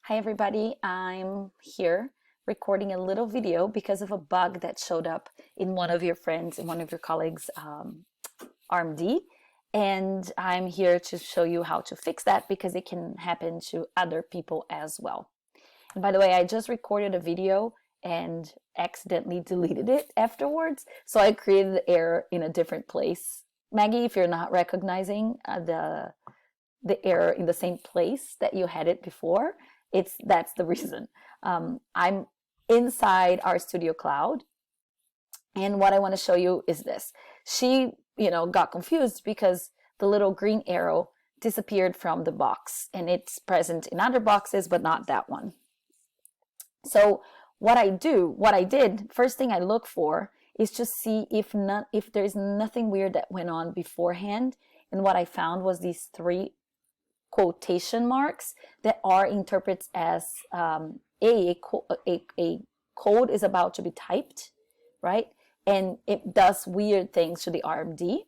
Hi everybody, I'm here recording a little video because of a bug that showed up in one of your friends and one of your colleagues' RMD. And I'm here to show you how to fix that because it can happen to other people as well. And by the way, I just recorded a video and accidentally deleted it afterwards. So I created the error in a different place. Maggie, if you're not recognizing the error in the same place that you had it before, that's the reason. I'm inside RStudio Cloud, and what I want to show you is this. She, got confused because the little green arrow disappeared from the box, and it's present in other boxes, but not that one. So what I did, first thing I look for is just see if there's nothing weird that went on beforehand. And what I found was these three quotation marks that are interpreted as a code is about to be typed, right? And it does weird things to the RMD.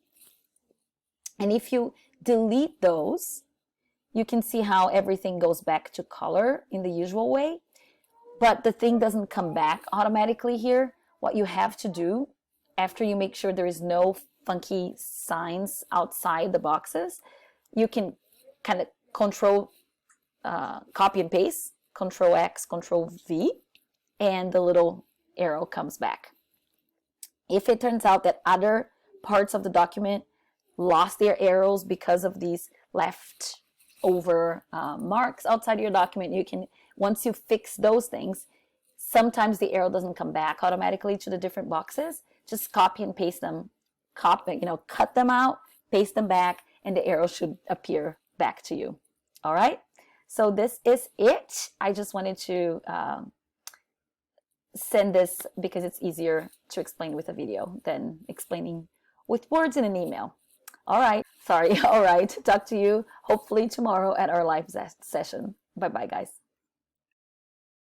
And if you delete those, you can see how everything goes back to color in the usual way. But the thing doesn't come back automatically here. What you have to do after you make sure there is no funky signs outside the boxes, you can kind of copy and paste, Control X, Control V, and the little arrow comes back. If it turns out that other parts of the document lost their arrows because of these left over marks outside your document, you can, once you fix those things, sometimes the arrow doesn't come back automatically to the different boxes. Just copy and paste them, cut them out, paste them back, and the arrow should appear back to you. All right, so this is it. I just wanted to send this because it's easier to explain with a video than explaining with words in an email. All right, sorry. All right, talk to you hopefully tomorrow at our live session. Bye-bye, guys.